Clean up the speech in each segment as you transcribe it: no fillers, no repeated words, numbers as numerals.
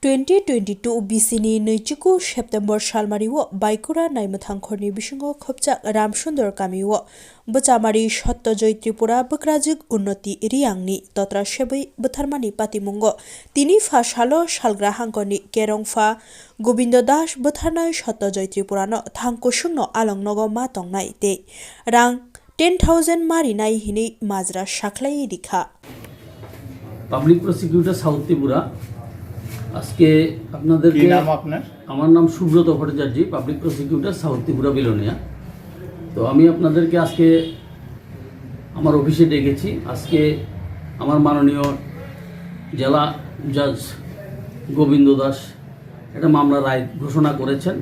2022 BCनि 2 सेप्तेम्बर सालमारिव बाइकुरा नायमथांखरनि बिसंग खोबजाक रामसुंदर गामिव बचामारि सत्यजय त्रिपुरा बक्राजिक उन्नति रियांगनि तत्रा सेबै बोथारमानि पातिमुंग तिनि फासालो सालग्रा हांकनि केरंफा गोविंद दास बोथारनाय सत्यजय त्रिपुरानो थांकुसुंनो आलंनगो मा तंनाय ते रां 10,000 मारिनाय हिनै माजरा साख्लाय दिखा পাবলিক প্রসিকিউটর সাউথ ত্রিপুরা আজকে আপনাদেরকে কি নাম আপনার? আমার নাম Subrata Bhattacharya, public prosecutor south Tripura Belonia. তো আমি আপনাদেরকে আজকে আমার অফিসে ডেকেছি। আজকে আমার মাননীয় জেলা জজ গোবিন্দ দাস একটা মামলা রায় ঘোষণা করেছেন।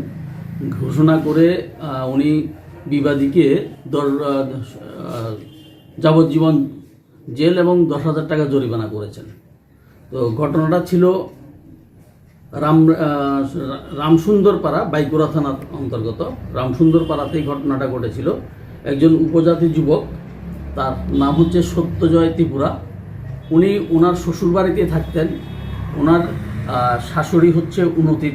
ঘোষণা করে উনি বিবাদীকে যাবজ্জীবন জেল এবং 10,000 টাকা জরিমানা করেছেন। তো ঘটনাটা ছিল রামসুন্দরপাড়া, বাইকুড়া থানার অন্তর্গত রামসুন্দরপাড়াতেই ঘটনাটা ঘটেছিল। একজন উপজাতি যুবক, তার নাম হচ্ছে সত্যজয় ত্রিপুরা। উনি ওনার শ্বশুরবাড়িতে থাকতেন। ওনার শাশুড়ি হচ্ছে উন্নতি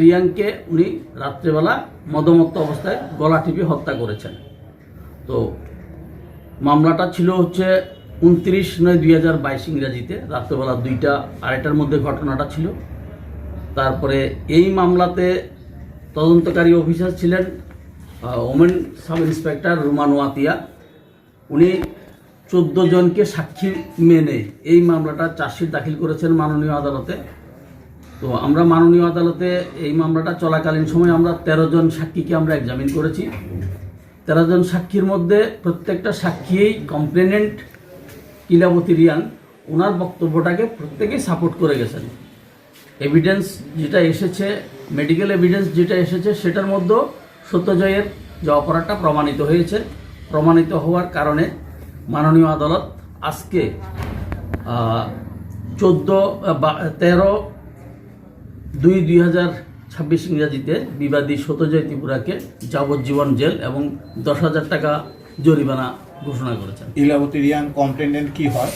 রিয়াংকে উনি রাত্রেবেলা মদমত্ত অবস্থায় গলা টিপে হত্যা করেছেন। তো মামলাটা ছিল হচ্ছে 29/9/2022 ইংরাজিতে, রাত্রেবেলা 2:30-2:30টার মধ্যে ঘটনাটা ছিল। তারপরে এই মামলাতে তদন্তকারী অফিসার ছিলেন ওমেন সাব ইন্সপেক্টর রুমান ওয়াতিয়া। উনি 14 জনকে সাক্ষী মেনে এই মামলাটা চার্জশিট দাখিল করেছেন মাননীয় আদালতে। তো আমরা মাননীয় আদালতে এই মামলাটা চলাকালীন সময় আমরা 13 জন সাক্ষীকে আমরা এক্সামিন করেছি। 13 জন সাক্ষীর মধ্যে প্রত্যেকটা সাক্ষীই কমপ্লেনেন্ট কিলাবতী রিয়াং ওনার বক্তব্যটাকে প্রত্যেকেই সাপোর্ট করে গেছেন। এভিডেন্স যেটা এসেছে, মেডিকেল এভিডেন্স যেটা এসেছে, সেটার মধ্যে সত্যজয়ের যে অপরাধটা প্রমাণিত হয়েছে। প্রমাণিত হওয়ার কারণে মাননীয় আদালত আজকে 13/2/2026 ইংরাজিতে বিবাদী সত্যজয় ত্রিপুরাকে যাবজ্জীবন জেল এবং 10,000 টাকা জরিমানা ঘোষণা করেছেন। কিলাবতী রিয়াং কমপ্লেনেন্ট কি হয়?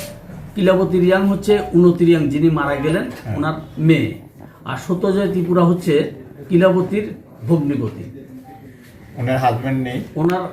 কিলাবতী রিয়াং হচ্ছে উন্নতি রিয়াং, যিনি মারা গেলেন, ওনার মেয়ে। আর সত্যজয় ত্রিপুরা হচ্ছে কিলাবতীর ভগ্নিপতি। ওনার হাজবেন্ড নেই? ওনার